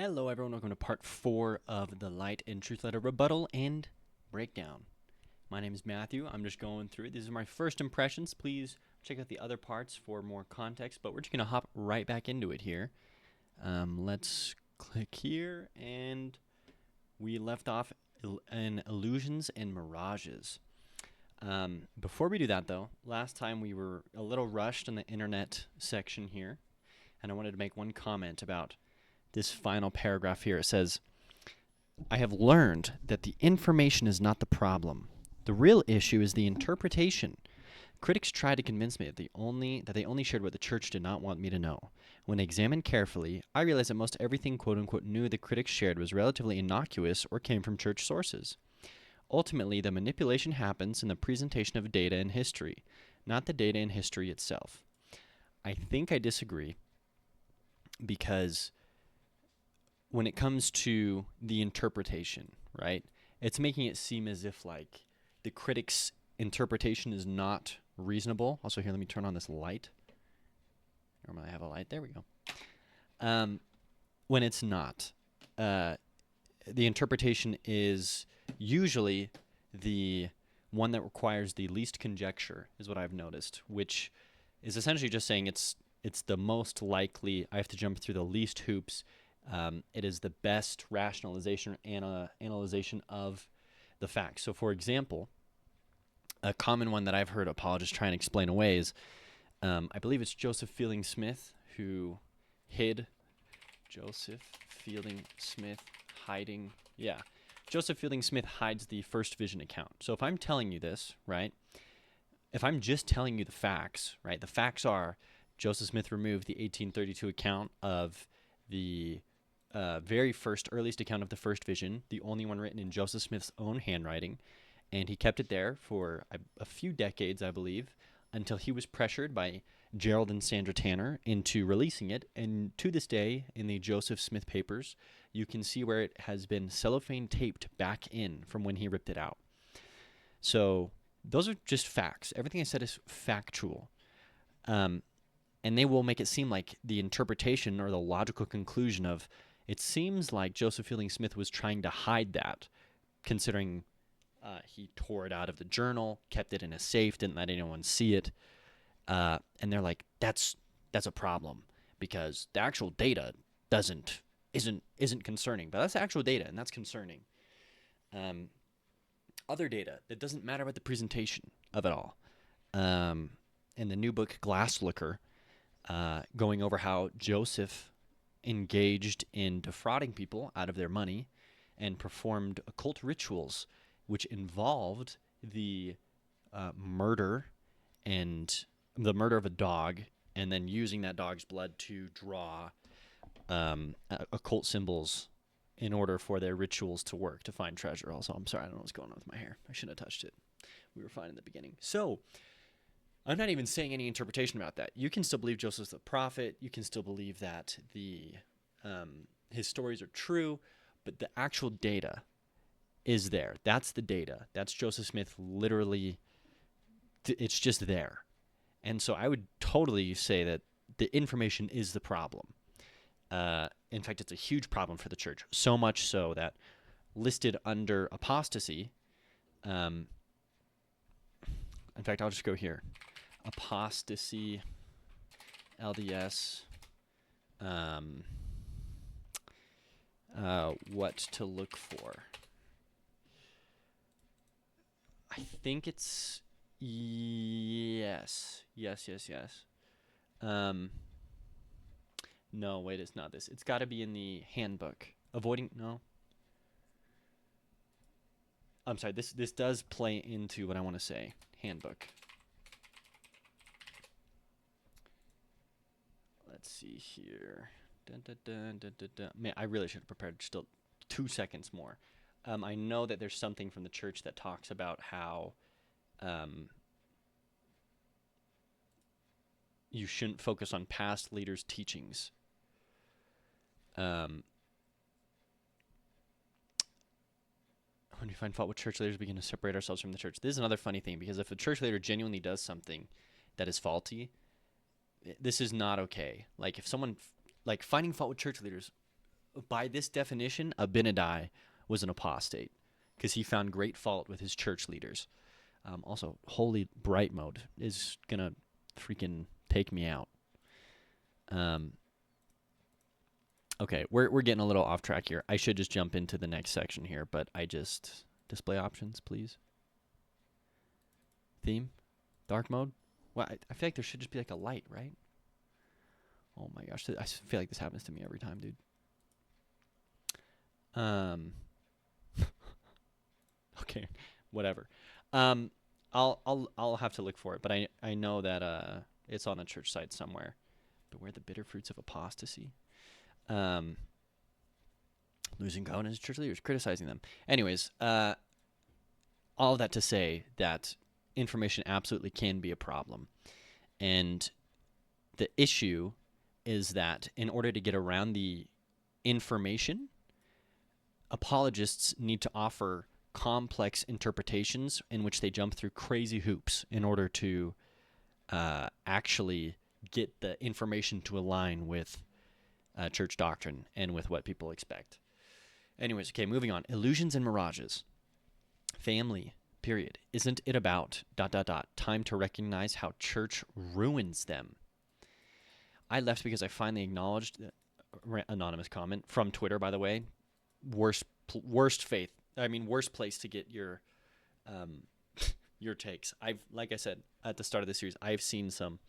Hello, everyone. Welcome to part 4 of the Light and Truth Letter Rebuttal and Breakdown. My name is Matthew. I'm just going through it. These are my first impressions. Please check out the other parts for more context, but we're just going to hop right back into it here. Let's click here, and we left off in Illusions and Mirages. Before we do that, though, last time we were a little rushed in the internet section here, and I wanted to make one comment about this final paragraph here. It says, I have learned that the information is not the problem. The real issue is the interpretation. Critics try to convince me that they only shared what the church did not want me to know. When examined carefully, I realized that most everything quote-unquote new the critics shared was relatively innocuous or came from church sources. Ultimately, the manipulation happens in the presentation of data and history, not the data and history itself. I think I disagree because when it comes to the interpretation, right, it's making it seem as if like the critic's interpretation is not reasonable. Also, here, let me turn on this light. Normally I have a light. There we go. When it's not. The interpretation is usually the one that requires the least conjecture, is what I've noticed, which is essentially just saying it's the most likely. I have to jump through the least hoops. It is the best rationalization or analyzation of the facts. So, for example, a common one that I've heard apologists try and explain away is, I believe it's Joseph Fielding Smith who hid Joseph Fielding Smith hiding. Yeah. Joseph Fielding Smith hides the First Vision account. So if I'm telling you this, right, if I'm just telling you the facts, right, the facts are Joseph Smith removed the 1832 account of the very first, earliest account of the First Vision, the only one written in Joseph Smith's own handwriting, and he kept it there for a few decades, I believe, until he was pressured by Gerald and Sandra Tanner into releasing it. And to this day, in the Joseph Smith papers, you can see where it has been cellophane taped back in from when he ripped it out. So those are just facts. Everything I said is factual. And they will make it seem like the interpretation or the logical conclusion of it seems like Joseph Fielding Smith was trying to hide that, considering he tore it out of the journal, kept it in a safe, didn't let anyone see it. And they're like, that's a problem because the actual data isn't concerning. But that's actual data, and that's concerning. Other data that doesn't matter about the presentation of it all. In the new book, Glass Looker, going over how Joseph engaged in defrauding people out of their money and performed occult rituals, which involved the murder of a dog, and then using that dog's blood to draw occult symbols in order for their rituals to work, to find treasure. Also, I'm sorry, I don't know what's going on with my hair. I shouldn't have touched it. We were fine in the beginning. So I'm not even saying any interpretation about that. You can still believe Joseph's the prophet. You can still believe that his stories are true, but the actual data is there. That's the data. That's Joseph Smith literally. It's just there. And so I would totally say that the information is the problem. In fact, it's a huge problem for the church. So much so that listed under apostasy, in fact, I'll just go here. Apostasy, LDS, what to look for. I think it's yes. No, wait, it's not this. It's got to be in the handbook. No. I'm sorry, this does play into what I want to say. Handbook. Let's see here. Man, I really should have prepared still 2 seconds more. I know that there's something from the church that talks about how you shouldn't focus on past leaders' teachings. When we find fault with church leaders, we begin to separate ourselves from the church. This is another funny thing, because if a church leader genuinely does something that is faulty, this is not okay. Like if someone, like finding fault with church leaders, by this definition, Abinadi was an apostate because he found great fault with his church leaders. Also, holy bright mode is gonna freaking take me out. Okay, we're getting a little off track here. I should just jump into the next section here, but display options, please. Theme, dark mode. Well, I feel like there should just be like a light, right? Oh my gosh, I feel like this happens to me every time, dude. Okay, whatever. I'll have to look for it, but I know that it's on the church site somewhere. Beware the bitter fruits of apostasy. Losing covenants, church leaders, criticizing them. Anyways, all of that to say that information absolutely can be a problem. And the issue is that in order to get around the information, apologists need to offer complex interpretations in which they jump through crazy hoops in order to actually get the information to align with church doctrine and with what people expect. Anyways, okay, moving on. Illusions and mirages. Family, period. Isn't it about ... time to recognize how church ruins them? I left because I finally acknowledged anonymous comment from Twitter, by the way. Worst place to get your your takes. Like I said at the start of the series, I've seen some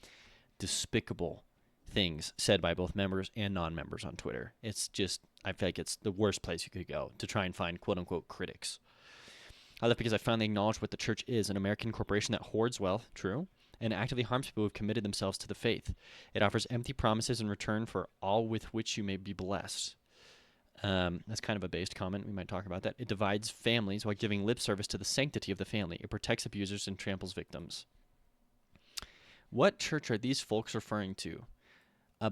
despicable things said by both members and non-members on Twitter. It's just, I feel like it's the worst place you could go to try and find quote-unquote critics. I left because I finally acknowledged what the church is, an American corporation that hoards wealth, true, and actively harms people who have committed themselves to the faith. It offers empty promises in return for all with which you may be blessed. That's kind of a based comment. We might talk about that. It divides families while giving lip service to the sanctity of the family. It protects abusers and tramples victims. What church are these folks referring to?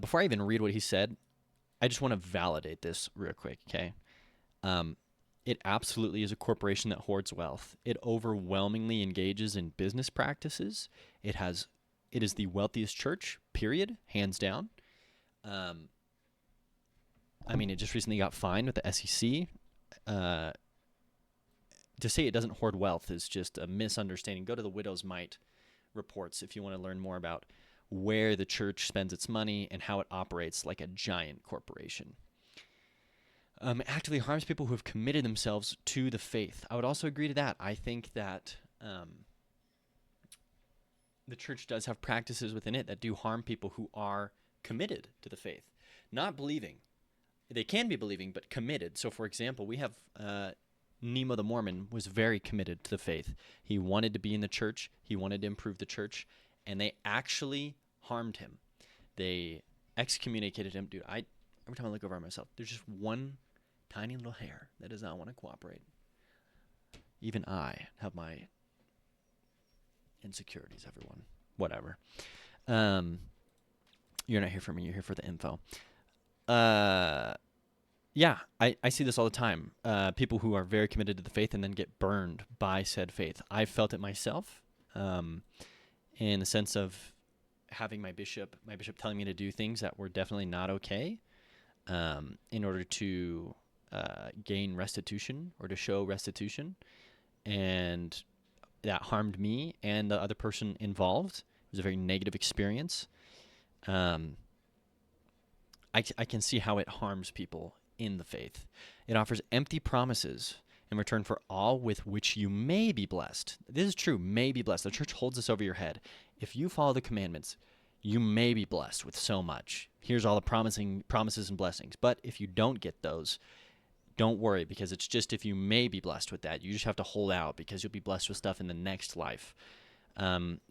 Before I even read what he said, I just want to validate this real quick, okay? It absolutely is a corporation that hoards wealth. It overwhelmingly engages in business practices. It is the wealthiest church, period, hands down. I mean, it just recently got fined with the SEC. To say it doesn't hoard wealth is just a misunderstanding. Go to the Widow's Mite reports if you want to learn more about where the church spends its money and how it operates like a giant corporation. Actively harms people who have committed themselves to the faith. I would also agree to that. I think that the church does have practices within it that do harm people who are committed to the faith. Not believing. They can be believing, but committed. So, for example, we have Nemo the Mormon was very committed to the faith. He wanted to be in the church. He wanted to improve the church. And they actually harmed him. They excommunicated him. Dude, every time I look over at myself, there's just one tiny little hair that does not want to cooperate. Even I have my insecurities, everyone. Whatever. You're not here for me. You're here for the info. Yeah, I see this all the time. People who are very committed to the faith and then get burned by said faith. I've felt it myself. In the sense of having my bishop telling me to do things that were definitely not okay in order to gain restitution or to show restitution. And that harmed me and the other person involved. It was a very negative experience. I can see how it harms people in the faith. It offers empty promises in return for all with which you may be blessed. This is true, may be blessed. The church holds this over your head. If you follow the commandments, you may be blessed with so much. Here's all the promises and blessings. But if you don't get those, don't worry, because it's just if you may be blessed with that. You just have to hold out because you'll be blessed with stuff in the next life.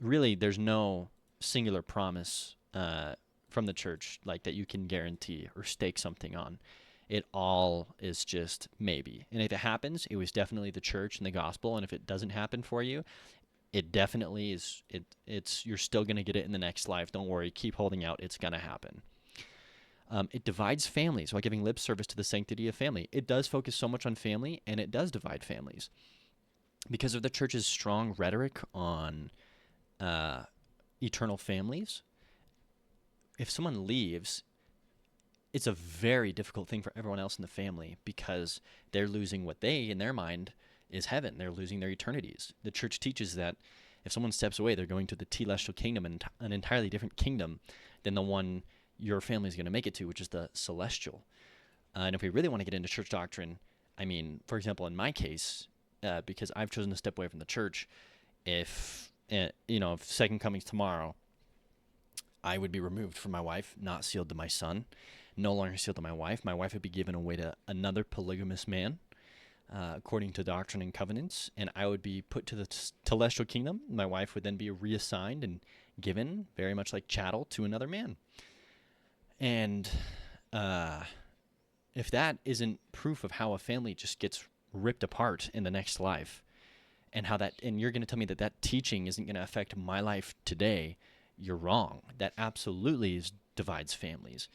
Really, there's no singular promise from the church like that you can guarantee or stake something on. It all is just maybe. And if it happens, it was definitely the church and the gospel. And if it doesn't happen for you, it definitely is. You're still going to get it in the next life. Don't worry. Keep holding out. It's going to happen. It divides families while giving lip service to the sanctity of family. It does focus so much on family, and it does divide families. Because of the church's strong rhetoric on eternal families, if someone leaves, it's a very difficult thing for everyone else in the family because they're losing what they, in their mind, is heaven. They're losing their eternities. The church teaches that if someone steps away, they're going to the telestial kingdom, an entirely different kingdom than the one your family is going to make it to, which is the celestial. And if we really want to get into church doctrine, I mean, for example, in my case, because I've chosen to step away from the church, if second coming's tomorrow, I would be removed from my wife, not sealed to my son, no longer sealed to my wife. My wife would be given away to another polygamous man, according to Doctrine and Covenants, and I would be put to the celestial kingdom. My wife would then be reassigned and given, very much like chattel, to another man. And if that isn't proof of how a family just gets ripped apart in the next life, and you're going to tell me that teaching isn't going to affect my life today, you're wrong. That absolutely divides families.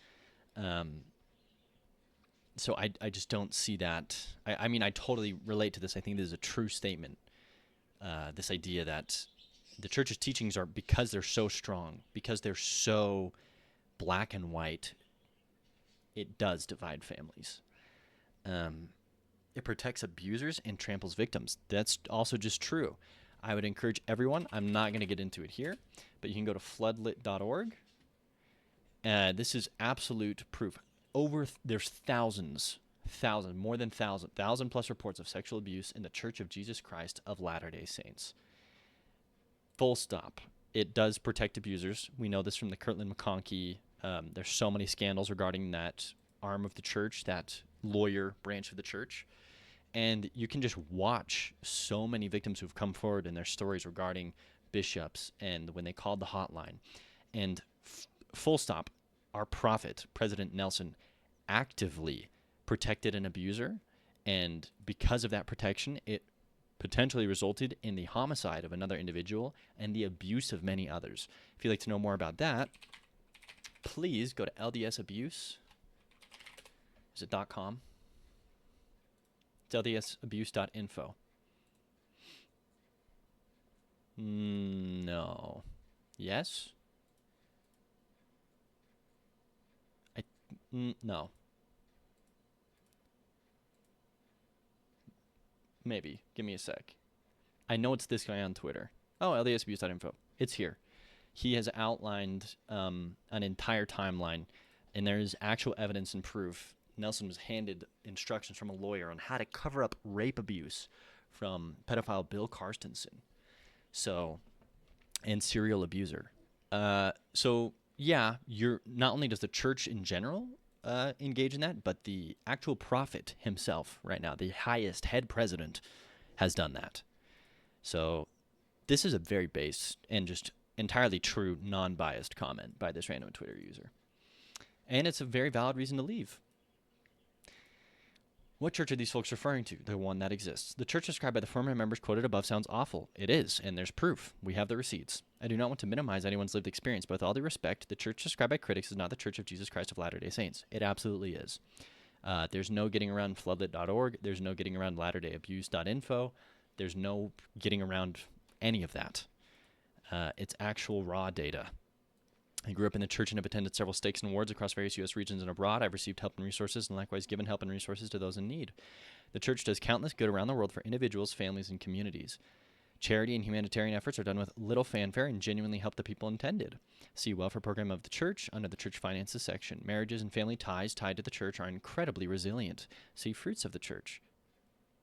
So I just don't see that. I mean, I totally relate to this. I think this is a true statement. This idea that the church's teachings are, because they're so strong, because they're so black and white, it does divide families. It protects abusers and tramples victims. That's also just true. I would encourage everyone, I'm not going to get into it here, but you can go to floodlit.org. This is absolute proof. There's thousands, more than 1,000 plus reports of sexual abuse in the Church of Jesus Christ of Latter-day Saints. Full stop. It does protect abusers. We know this from the Kirtland McConkie. There's so many scandals regarding that arm of the church, that lawyer branch of the church. And you can just watch so many victims who've come forward in their stories regarding bishops and when they called the hotline. And full stop, our prophet, President Nelson, actively protected an abuser. And because of that protection, it potentially resulted in the homicide of another individual and the abuse of many others. If you'd like to know more about that, please go to LDS Abuse. Is it .com? It's ldsabuse.info. No. Yes? No. Maybe. Give me a sec. I know it's this guy on Twitter. Oh, ldsabuse.info. It's here. He has outlined an entire timeline, and there is actual evidence and proof. Nelson was handed instructions from a lawyer on how to cover up rape abuse from pedophile Bill Karstensen. And serial abuser. Yeah, not only does the church in general engage in that, but the actual prophet himself right now, the highest head president, has done that. So this is a very base and just entirely true, non-biased comment by this random Twitter user. And it's a very valid reason to leave. What church are these folks referring to? The one that exists. The church described by the former members quoted above sounds awful. It is, and there's proof. We have the receipts. I do not want to minimize anyone's lived experience, but with all due respect, the church described by critics is not the Church of Jesus Christ of Latter-day Saints. It absolutely is. There's no getting around floodlit.org. There's no getting around latterdayabuse.info. There's no getting around any of that. It's actual raw data. I grew up in the church and have attended several stakes and awards across various U.S. regions and abroad. I've received help and resources and likewise given help and resources to those in need. The church does countless good around the world for individuals, families, and communities. Charity and humanitarian efforts are done with little fanfare and genuinely help the people intended. See welfare program of the church under the church finances section. Marriages and family ties tied to the church are incredibly resilient. See fruits of the church.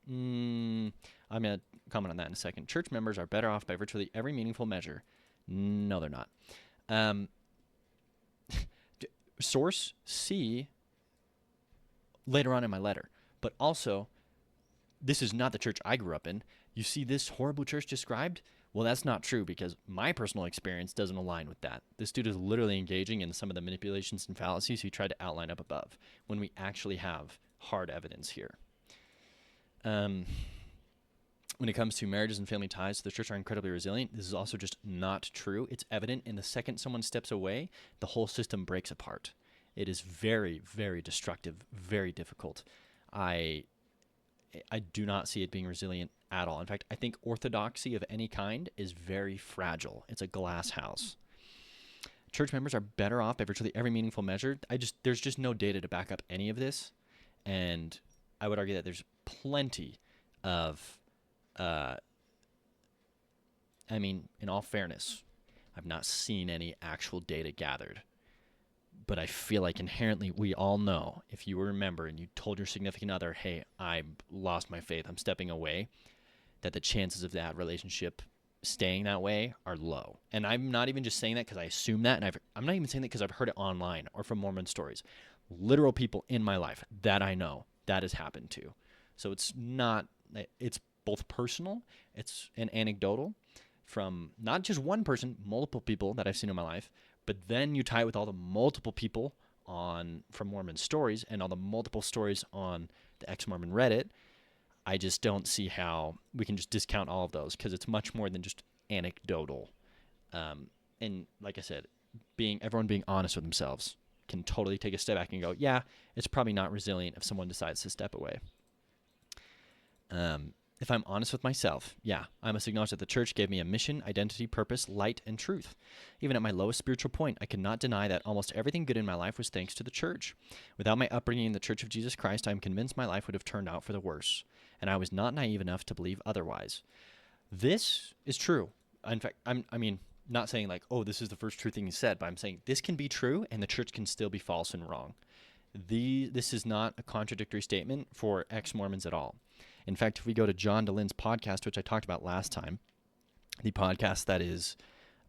I'm going to comment on that in a second. Church members are better off by virtually every meaningful measure. No, they're not. Source C later on in my letter. But also, this is not the church I grew up in. You see this horrible church described? Well, that's not true because my personal experience doesn't align with that. This dude is literally engaging in some of the manipulations and fallacies he tried to outline up above when we actually have hard evidence here. When it comes to marriages and family ties, the church are incredibly resilient. This is also just not true. It's evident in the second someone steps away, the whole system breaks apart. It is very, very destructive, very difficult. I do not see it being resilient at all. In fact, I think orthodoxy of any kind is very fragile. It's a glass house. Church members are better off by virtually every meaningful measure. There's just no data to back up any of this, and I would argue that there's plenty of, in all fairness, I've not seen any actual data gathered, but I feel like inherently we all know, if you remember and you told your significant other, hey, I lost my faith, I'm stepping away, that the chances of that relationship staying that way are low. And I'm not even just saying that because I assume that, and I'm not even saying that because I've heard it online or from Mormon stories. Literal people in my life that I know that has happened to. So it's both personal, it's an anecdotal from not just one person, multiple people that I've seen in my life, but then you tie it with all the multiple people from Mormon stories and all the multiple stories on the ex-Mormon Reddit. I just don't see how we can just discount all of those because it's much more than just anecdotal. And like I said, everyone being honest with themselves can totally take a step back and go, yeah, it's probably not resilient if someone decides to step away. If I'm honest with myself, yeah, I must acknowledge that the church gave me a mission, identity, purpose, light, and truth. Even at my lowest spiritual point, I cannot deny that almost everything good in my life was thanks to the church. Without my upbringing in the Church of Jesus Christ, I am convinced my life would have turned out for the worse, and I was not naive enough to believe otherwise. This is true. In fact, not saying like, oh, this is the first true thing he said, but I'm saying this can be true, and the church can still be false and wrong. This is not a contradictory statement for ex-Mormons at all. In fact, if we go to John DeLynne's podcast, which I talked about last time, the podcast that is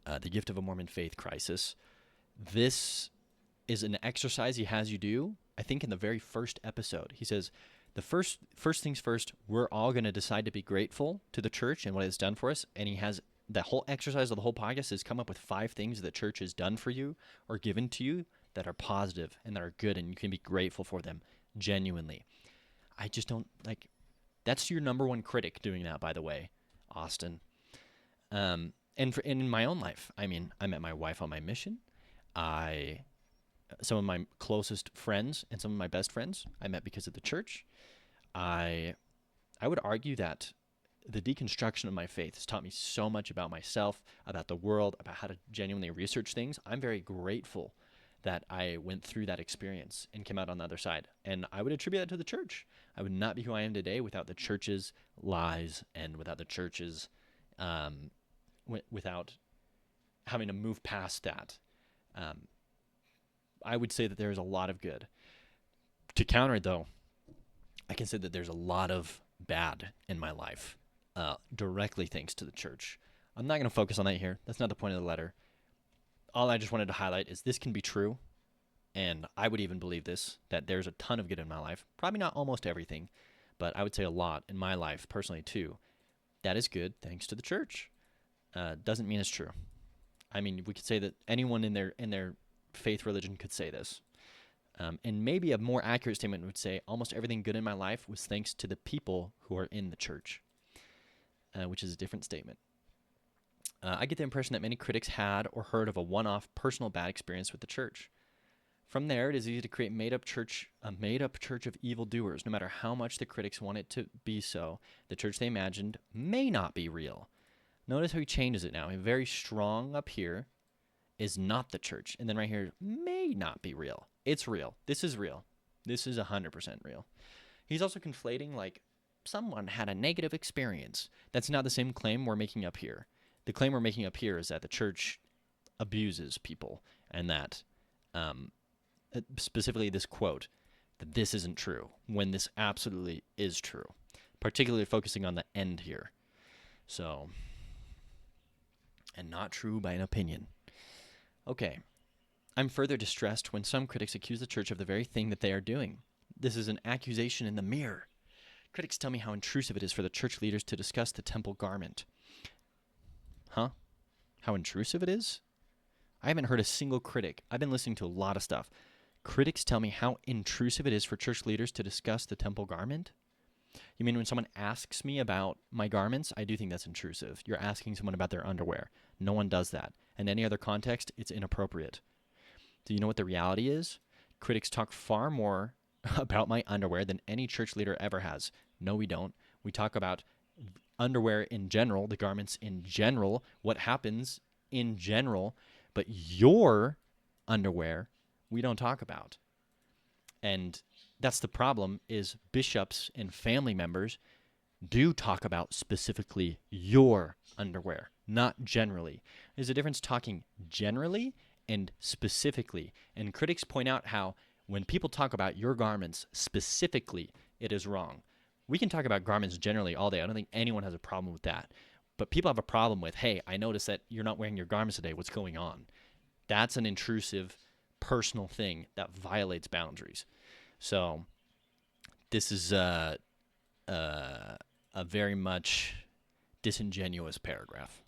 The Gift of a Mormon Faith Crisis, this is an exercise he has you do, I think in the very first episode. He says, the first things first, we're all going to decide to be grateful to the church and what it's done for us. And he has the whole exercise of the whole podcast is come up with 5 things the church has done for you or given to you that are positive and that are good, and you can be grateful for them genuinely. I just don't like... That's your number one critic doing that, by the way, Austin. And in my own life, I met my wife on my mission. Some of my closest friends and some of my best friends I met because of the church. I would argue that the deconstruction of my faith has taught me so much about myself, about the world, about how to genuinely research things. I'm very grateful that I went through that experience and came out on the other side. And I would attribute that to the church. I would not be who I am today without the church's lies and without the church's, without having to move past that. I would say that there is a lot of good. To counter it, though, I can say that there's a lot of bad in my life, directly thanks to the church. I'm not going to focus on that here. That's not the point of the letter. All I just wanted to highlight is this can be true, and I would even believe this, that there's a ton of good in my life. Probably not almost everything, but I would say a lot in my life personally too. That is good thanks to the church. Doesn't mean it's true. We could say that anyone in their faith religion could say this. And maybe a more accurate statement would say almost everything good in my life was thanks to the people who are in the church, which is a different statement. I get the impression that many critics had or heard of a one-off personal bad experience with the church. From there, it is easy to create a made-up church of evildoers. No matter how much the critics want it to be so, the church they imagined may not be real. Notice how he changes it now. Very strong up here is not the church. And then right here, may not be real. It's real. This is real. This is 100% real. He's also conflating like someone had a negative experience. That's not the same claim we're making up here. The claim we're making up here is that the church abuses people and that, specifically this quote, that this isn't true when this absolutely is true, particularly focusing on the end here. So, and not true by an opinion. Okay. I'm further distressed when some critics accuse the church of the very thing that they are doing. This is an accusation in the mirror. Critics tell me how intrusive it is for the church leaders to discuss the temple garment. Huh? How intrusive it is? I haven't heard a single critic. I've been listening to a lot of stuff. Critics tell me how intrusive it is for church leaders to discuss the temple garment? You mean when someone asks me about my garments? I do think that's intrusive. You're asking someone about their underwear. No one does that. In any other context, it's inappropriate. Do you know what the reality is? Critics talk far more about my underwear than any church leader ever has. No, we don't. We talk about underwear in general, the garments in general, what happens in general, but your underwear we don't talk about. And that's the problem, is bishops and family members do talk about specifically your underwear, not generally. There's a difference talking generally and specifically. And critics point out how when people talk about your garments specifically, it is wrong. We can talk about garments generally all day. I don't think anyone has a problem with that. But people have a problem with, hey, I noticed that you're not wearing your garments today. What's going on? That's an intrusive, personal thing that violates boundaries. So this is a very much disingenuous paragraph.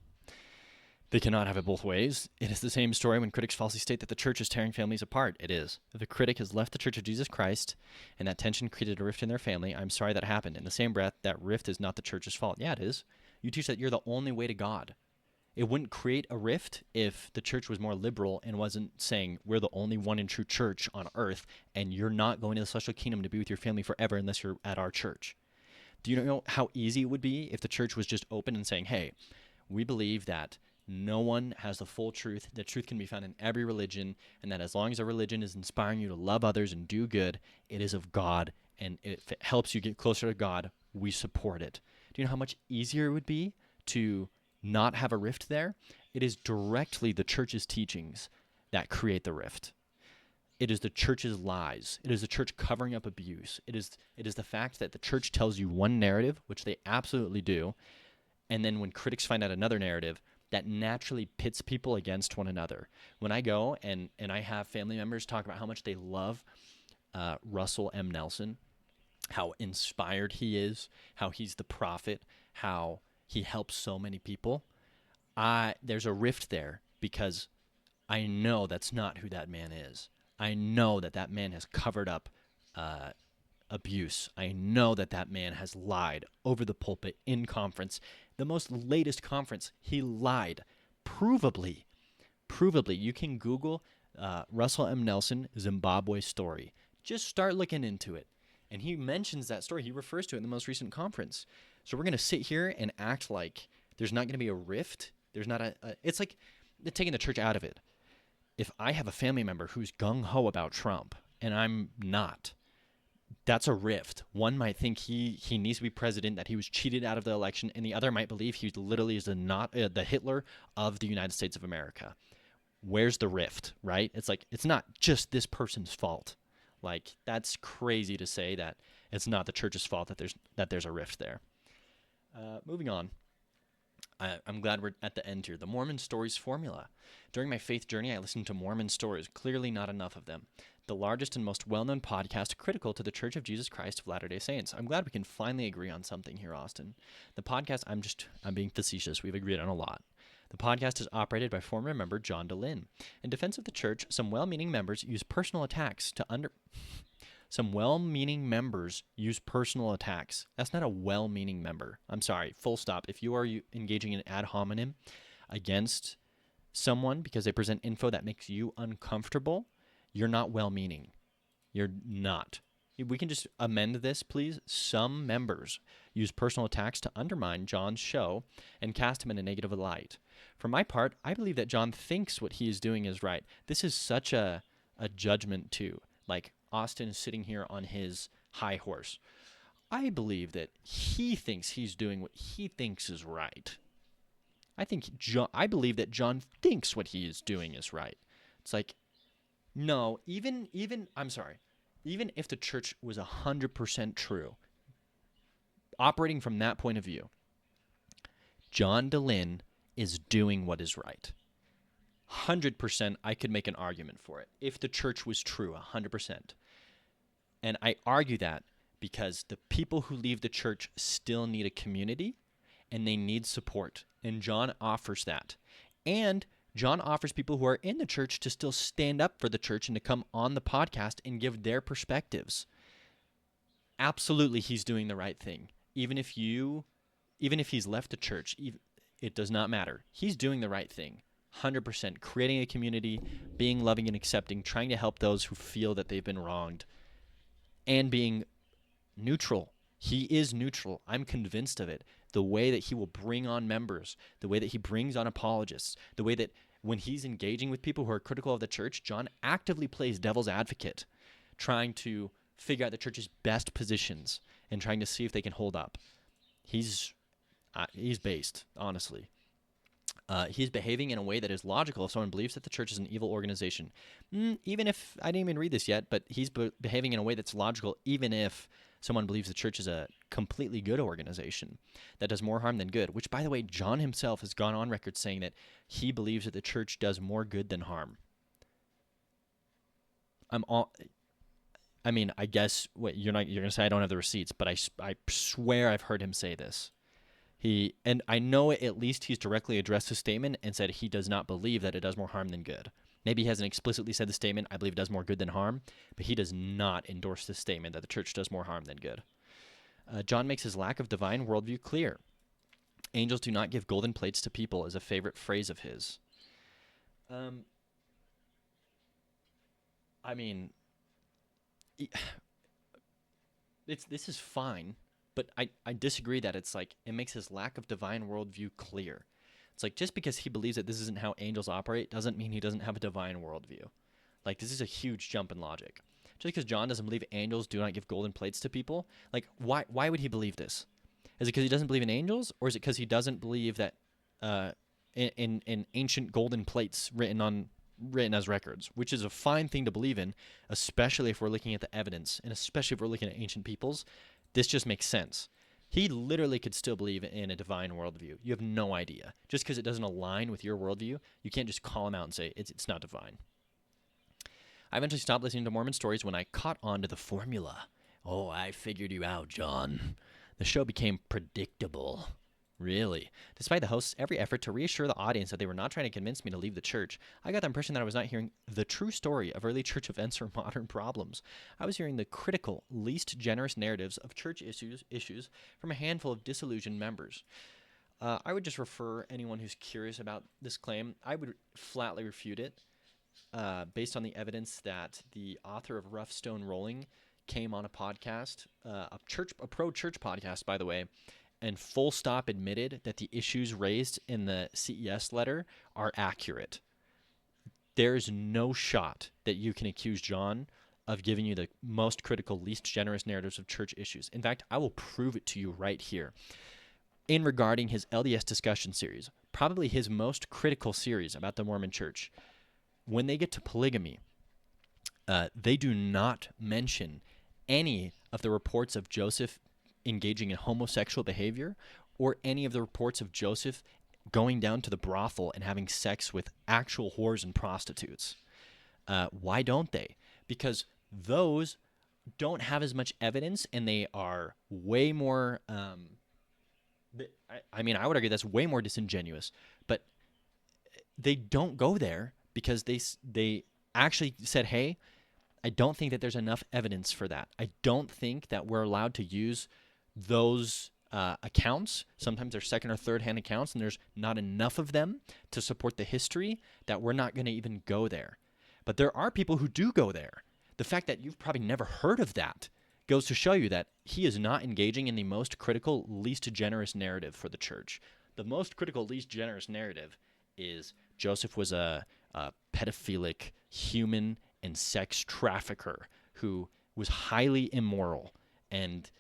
They cannot have it both ways. It is the same story when critics falsely state that the church is tearing families apart. It is. If a critic has left the Church of Jesus Christ and that tension created a rift in their family, I'm sorry that happened. In the same breath, that rift is not the church's fault. Yeah, it is. You teach that you're the only way to God. It wouldn't create a rift if the church was more liberal and wasn't saying we're the only one and true church on earth and you're not going to the celestial kingdom to be with your family forever unless you're at our church. Do you know how easy it would be if the church was just open and saying, hey, we believe that no one has the full truth. The truth can be found in every religion, and that as long as a religion is inspiring you to love others and do good, it is of God, and if it helps you get closer to God, we support it. Do you know how much easier it would be to not have a rift there? It is directly the church's teachings that create the rift. It is the church's lies. It is the church covering up abuse. It is the fact that the church tells you one narrative, which they absolutely do, and then when critics find out another narrative, that naturally pits people against one another. When I go and I have family members talk about how much they love Russell M. Nelson, how inspired he is, how he's the prophet, how he helps so many people, there's a rift there because I know that's not who that man is. I know that man has covered up abuse. I know that man has lied over the pulpit in conference. The most latest conference, he lied. Provably. You can Google Russell M. Nelson Zimbabwe story. Just start looking into it. And he mentions that story. He refers to it in the most recent conference. So we're going to sit here and act like there's not going to be a rift. There's not it's like taking the church out of it. If I have a family member who's gung-ho about Trump and I'm not, that's a rift. One might think he needs to be president, that he was cheated out of the election, and the other might believe he literally is the Hitler of the United States of America. Where's the rift, right? It's like, it's not just this person's fault. Like, that's crazy to say that it's not the church's fault that there's a rift there. Moving on. I'm glad we're at the end here. The Mormon Stories Formula. During my faith journey, I listened to Mormon stories, clearly not enough of them. The largest and most well-known podcast critical to the Church of Jesus Christ of Latter-day Saints. I'm glad we can finally agree on something here, Austin. The podcast, I'm being facetious. We've agreed on a lot. The podcast is operated by former member John DeLynn. In defense of the church, some well-meaning members use personal attacks to Some well-meaning members use personal attacks. That's not a well-meaning member. I'm sorry, full stop. If you are engaging in ad hominem against someone because they present info that makes you uncomfortable, you're not well-meaning. You're not. We can just amend this, please. Some members use personal attacks to undermine John's show and cast him in a negative light. For my part, I believe that John thinks what he is doing is right. This is such a judgment, too. Like, Austin is sitting here on his high horse. I believe that he thinks he's doing what he thinks is right. I believe that John thinks what he is doing is right. It's like, no, even if the church was 100% true, operating from that point of view, John DeLynn is doing what is right. 100%, I could make an argument for it. If the church was true, 100%. And I argue that because the people who leave the church still need a community and they need support. And John offers that. And John offers people who are in the church to still stand up for the church and to come on the podcast and give their perspectives. Absolutely, he's doing the right thing. Even if he's left the church, it does not matter. He's doing the right thing. 100%. Creating a community, being loving and accepting, trying to help those who feel that they've been wronged, and being neutral. He is neutral. I'm convinced of it. The way that he will bring on members, the way that he brings on apologists, the way that when he's engaging with people who are critical of the church, John actively plays devil's advocate, trying to figure out the church's best positions and trying to see if they can hold up. He's based, honestly. He's behaving in a way that is logical if someone believes that the church is an evil organization. Even if, I didn't even read this yet, but he's behaving in a way that's logical even if someone believes the church is a completely good organization that does more harm than good, which, by the way, John himself has gone on record saying that he believes that the church does more good than harm. I guess you're going to say I don't have the receipts, but I swear I've heard him say this. And I know at least he's directly addressed his statement and said he does not believe that it does more harm than good. Maybe he hasn't explicitly said the statement, I believe it does more good than harm, but he does not endorse the statement that the church does more harm than good. John makes his lack of divine worldview clear. Angels do not give golden plates to people is a favorite phrase of his. This is fine. But I disagree that it's like it makes his lack of divine worldview clear. It's like just because he believes that this isn't how angels operate doesn't mean he doesn't have a divine worldview. Like this is a huge jump in logic. Just because John doesn't believe angels do not give golden plates to people, like why would he believe this? Is it because he doesn't believe in angels, or is it because he doesn't believe that in ancient golden plates written as records, which is a fine thing to believe in, especially if we're looking at the evidence and especially if we're looking at ancient peoples. This just makes sense. He literally could still believe in a divine worldview. You have no idea. Just because it doesn't align with your worldview, you can't just call him out and say, it's not divine. I eventually stopped listening to Mormon stories when I caught on to the formula. Oh, I figured you out, John. The show became predictable. Really. Despite the host's every effort to reassure the audience that they were not trying to convince me to leave the church, I got the impression that I was not hearing the true story of early church events or modern problems. I was hearing the critical, least generous narratives of church issues from a handful of disillusioned members. I would just refer anyone who's curious about this claim. I would flatly refute it based on the evidence that the author of Rough Stone Rolling came on a podcast, a pro-church podcast, by the way, and full stop admitted that the issues raised in the CES letter are accurate. There's no shot that you can accuse John of giving you the most critical, least generous narratives of church issues. In fact, I will prove it to you right here. In regarding his LDS discussion series, probably his most critical series about the Mormon church, when they get to polygamy, they do not mention any of the reports of Joseph engaging in homosexual behavior or any of the reports of Joseph going down to the brothel and having sex with actual whores and prostitutes. Why don't they? Because those don't have as much evidence and they are way more, I would argue that's way more disingenuous, but they don't go there because they actually said, hey, I don't think that there's enough evidence for that. I don't think that we're allowed to use those accounts. Sometimes they're second or third hand accounts and there's not enough of them to support the history that we're not going to even go there. But there are people who do go there. The fact that you've probably never heard of that goes to show you that he is not engaging in the most critical, least generous narrative for the church. The most critical, least generous narrative is Joseph was a pedophilic human and sex trafficker who was highly immoral and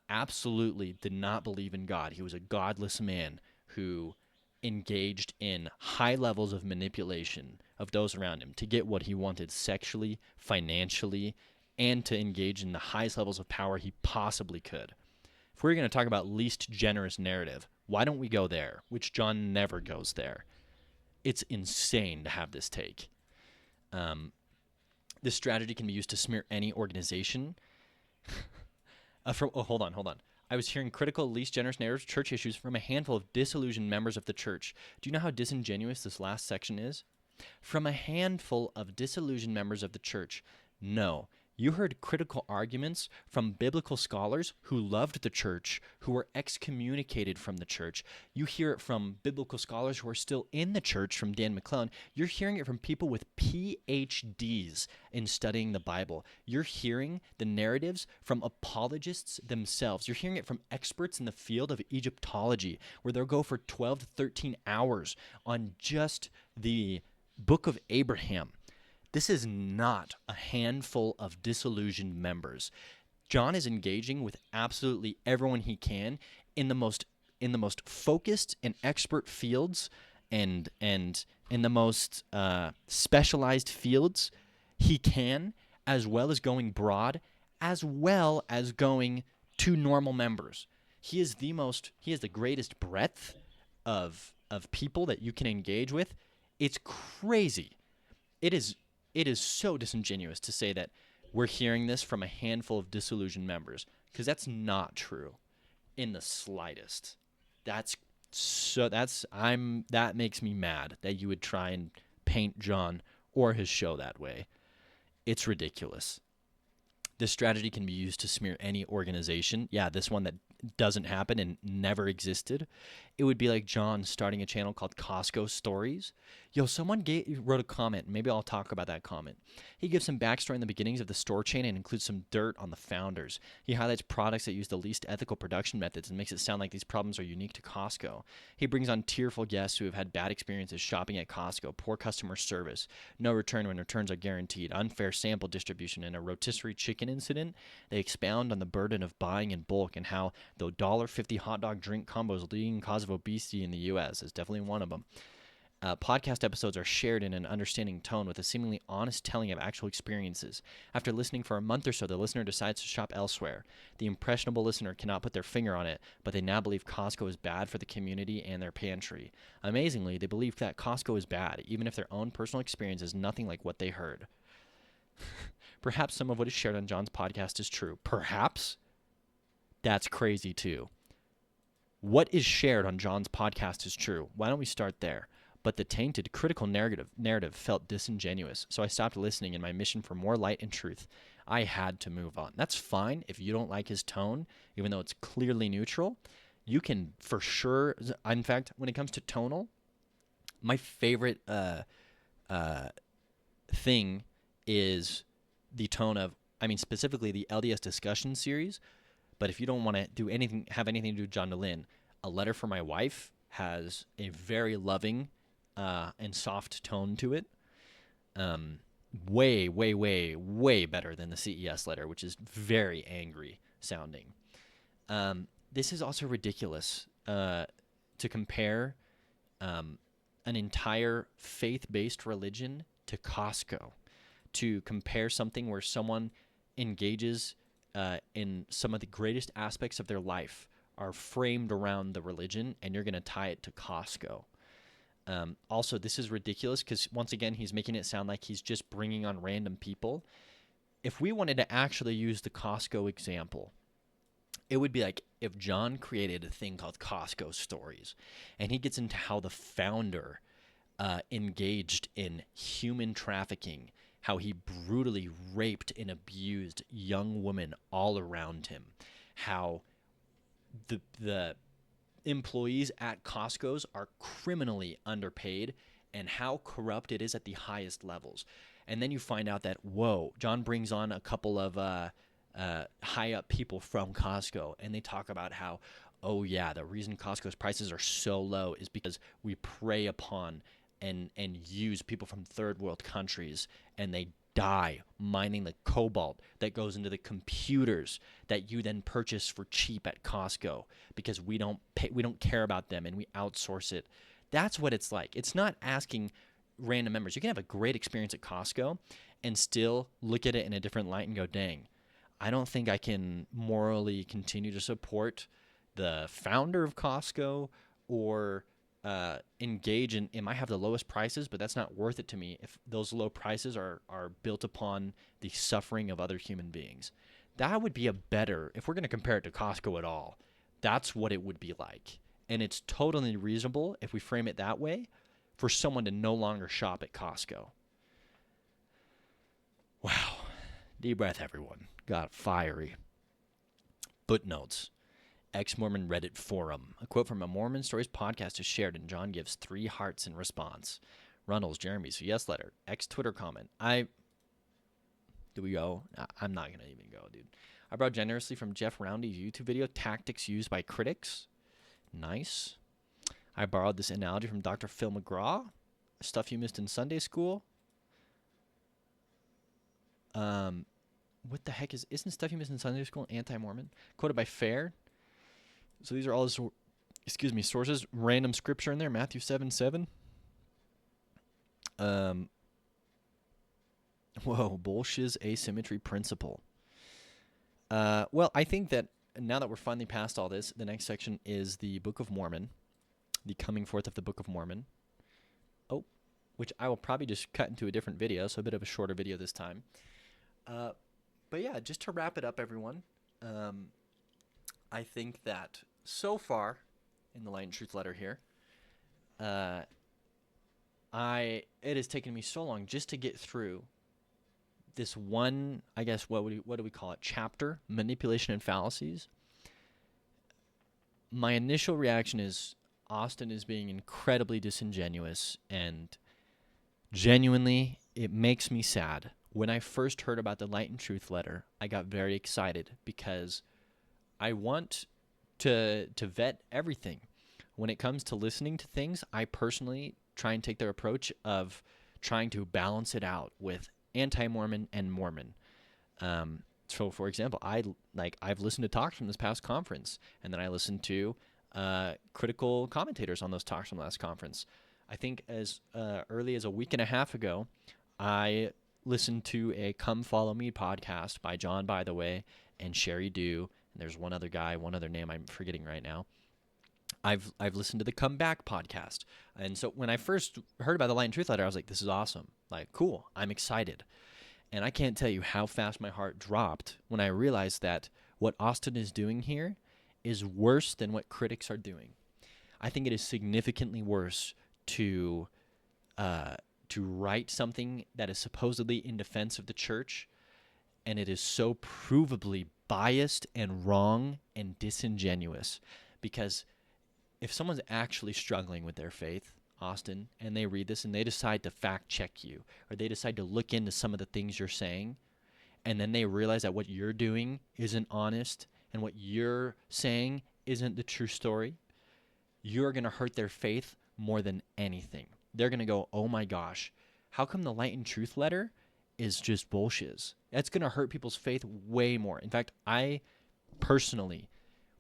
absolutely did not believe in God. He was a godless man who engaged in high levels of manipulation of those around him to get what he wanted sexually, financially, and to engage in the highest levels of power he possibly could. If we're going to talk about least generous narrative, why don't we go there? Which John never goes there. It's insane to have this take. This strategy can be used to smear any organization. Hold on. I was hearing critical, least generous narratives of church issues from a handful of disillusioned members of the church. Do you know how disingenuous this last section is? From a handful of disillusioned members of the church. No, You heard critical arguments from biblical scholars who loved the church, who were excommunicated from the church. You hear it from biblical scholars who are still in the church, from Dan McClellan. You're hearing it from people with PhDs in studying the Bible. You're hearing the narratives from apologists themselves. You're hearing it from experts in the field of Egyptology, where they'll go for 12 to 13 hours on just the book of Abraham. This is not a handful of disillusioned members. John is engaging with absolutely everyone he can in the most focused and expert fields and in the most specialized fields he can, as well as going broad, as well as going to normal members. He has the greatest breadth of people that you can engage with. It's crazy. It is so disingenuous to say that we're hearing this from a handful of disillusioned members, because that's not true in the slightest. That makes me mad that you would try and paint John or his show that way. It's ridiculous. This strategy can be used to smear any organization. Yeah, this one that doesn't happen and never existed. It would be like John starting a channel called Costco Stories. Yo, someone wrote a comment. Maybe I'll talk about that comment. He gives some backstory in the beginnings of the store chain and includes some dirt on the founders. He highlights products that use the least ethical production methods and makes it sound like these problems are unique to Costco. He brings on tearful guests who have had bad experiences shopping at Costco, poor customer service, no return when returns are guaranteed, unfair sample distribution, and a rotisserie chicken incident. They expound on the burden of buying in bulk and how the $1.50 hot dog drink combo is the leading cause of obesity in the U.S. is definitely one of them. Podcast episodes are shared in an understanding tone with a seemingly honest telling of actual experiences. After listening for a month or so, the listener decides to shop elsewhere. The impressionable listener cannot put their finger on it, but they now believe Costco is bad for the community and their pantry. Amazingly, they believe that Costco is bad, even if their own personal experience is nothing like what they heard. Perhaps some of what is shared on John's podcast is true. Perhaps? That's crazy too. What is shared on John's podcast is true. Why don't we start there? But the tainted, critical narrative felt disingenuous, so I stopped listening in my mission for more light and truth. I had to move on. That's fine if you don't like his tone, even though it's clearly neutral. You can for sure. In fact, when it comes to tonal, my favorite thing is the tone of, specifically the LDS discussion series. But if you don't want to have anything to do with John DeLynn, A Letter for My Wife has a very loving and soft tone to it. Way, way, way, way better than the CES letter, which is very angry sounding. This is also ridiculous to compare an entire faith-based religion to Costco, to compare something where someone engages in some of the greatest aspects of their life are framed around the religion, and you're going to tie it to Costco. Also, this is ridiculous because, once again, he's making it sound like he's just bringing on random people. If we wanted to actually use the Costco example, it would be like if John created a thing called Costco Stories, and he gets into how the founder engaged in human trafficking, how he brutally raped and abused young women all around him, how the employees at Costco's are criminally underpaid, and how corrupt it is at the highest levels. And then you find out that, whoa, John brings on a couple of high-up people from Costco, and they talk about how, oh yeah, the reason Costco's prices are so low is because we prey upon and use people from third world countries, and they die mining the cobalt that goes into the computers that you then purchase for cheap at Costco because we don't care about them and we outsource it. That's what it's like. It's not asking random members. You can have a great experience at Costco and still look at it in a different light and go, dang, I don't think I can morally continue to support the founder of Costco or engage in, it might have the lowest prices, but that's not worth it to me if those low prices are built upon the suffering of other human beings. That would be a better, if we're going to compare it to Costco at all, that's what it would be like. And it's totally reasonable, if we frame it that way, for someone to no longer shop at Costco. Wow. Deep breath, everyone. Got fiery. Footnotes. Ex-Mormon Reddit forum. A quote from a Mormon Stories podcast is shared, and John gives 3 hearts in response. Runnels, Jeremy's yes letter. Ex-Twitter comment. Do we go? I'm not going to even go, dude. I borrowed generously from Jeff Roundy's YouTube video, Tactics Used by Critics. Nice. I borrowed this analogy from Dr. Phil McGraw. Stuff you missed in Sunday school. What the heck isn't Stuff You Missed in Sunday School anti-Mormon? Quoted by Fair. So these are all sources. Random scripture in there, Matthew 7:7. Bullshit's asymmetry principle. Well, I think that now that we're finally past all this, the next section is the Book of Mormon, the coming forth of the Book of Mormon. Which I will probably just cut into a different video, so a bit of a shorter video this time. But yeah, just to wrap it up, everyone, I think that so far in the Light and Truth letter here, it has taken me so long just to get through this one, I guess, what do we call it? Chapter, Manipulation and Fallacies. My initial reaction is Austin is being incredibly disingenuous, and genuinely, it makes me sad. When I first heard about the Light and Truth letter, I got very excited because I want to vet everything. When it comes to listening to things, I personally try and take their approach of trying to balance it out with anti-Mormon and Mormon. So, for example, I've listened to talks from this past conference, and then I listened to critical commentators on those talks from the last conference. I think as early as a week and a half ago, I listened to a Come Follow Me podcast by John, by the way, and Sherry Dew. And there's one other name I'm forgetting right now. I've listened to the Come Back podcast. And so when I first heard about the Light and Truth letter, I was like, this is awesome. Like, cool. I'm excited. And I can't tell you how fast my heart dropped when I realized that what Austin is doing here is worse than what critics are doing. I think it is significantly worse to write something that is supposedly in defense of the church, and it is so provably biased and wrong and disingenuous. Because if someone's actually struggling with their faith, Austin, and they read this and they decide to fact check you, or they decide to look into some of the things you're saying, and then they realize that what you're doing isn't honest and what you're saying isn't the true story, you're going to hurt their faith more than anything. They're going to go, oh my gosh, how come the Light and Truth letter is just bullshit? That's going to hurt people's faith way more. In fact, I personally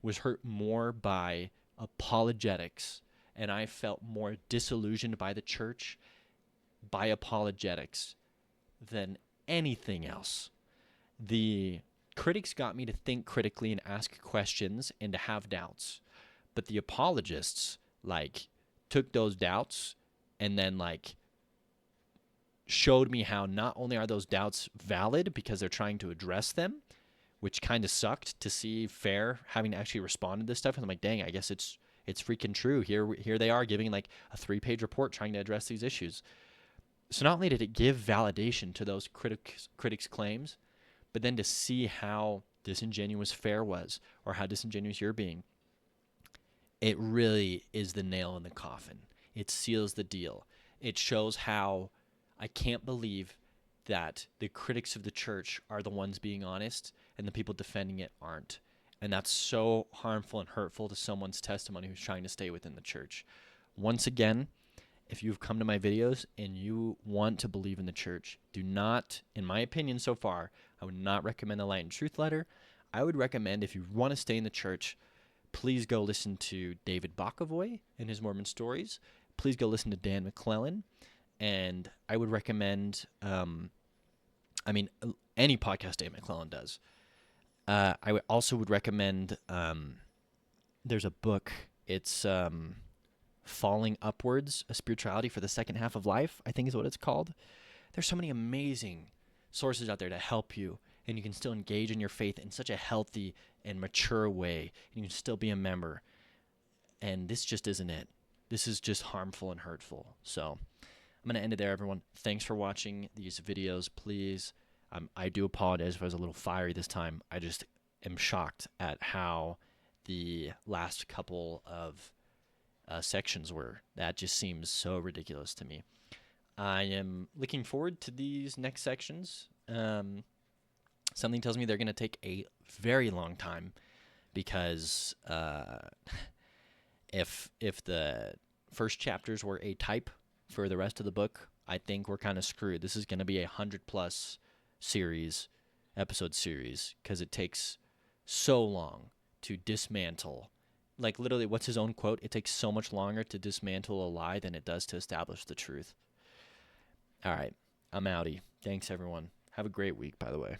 was hurt more by apologetics, and I felt more disillusioned by the church by apologetics than anything else. The critics got me to think critically and ask questions and to have doubts. But the apologists, took those doubts and then, showed me how not only are those doubts valid because they're trying to address them, which kind of sucked to see Fair having to actually respond to this stuff. And I'm like, dang, I guess it's freaking true. Here they are giving, a 3-page report trying to address these issues. So not only did it give validation to those critics' claims, but then to see how disingenuous Fair was, or how disingenuous you're being, it really is the nail in the coffin. It seals the deal. It shows how I can't believe that the critics of the church are the ones being honest and the people defending it aren't. And that's so harmful and hurtful to someone's testimony who's trying to stay within the church. Once again, if you've come to my videos and you want to believe in the church, do not, in my opinion so far, I would not recommend the Light and Truth letter. I would recommend, if you want to stay in the church, please go listen to David Bokovoy and his Mormon Stories. Please go listen to Dan McClellan. And I would recommend, any podcast Dan McClellan does. I also would recommend, there's a book. It's Falling Upwards, A Spirituality for the Second Half of Life, I think is what it's called. There's so many amazing sources out there to help you, and you can still engage in your faith in such a healthy and mature way, and you can still be a member. And this just isn't it. This is just harmful and hurtful. So I'm going to end it there, everyone. Thanks for watching these videos. Please I do apologize if I was a little fiery this time. I just am shocked at how the last couple of sections were. That just seems so ridiculous to me. I am looking forward to these next sections. Something tells me they're going to take a very long time because if the first chapters were a type for the rest of the book, I think we're kind of screwed. This is going to be 100+ episode series, because it takes so long to dismantle. Like, literally, what's his own quote? It takes so much longer to dismantle a lie than it does to establish the truth. All right, I'm outie. Thanks, everyone. Have a great week, by the way.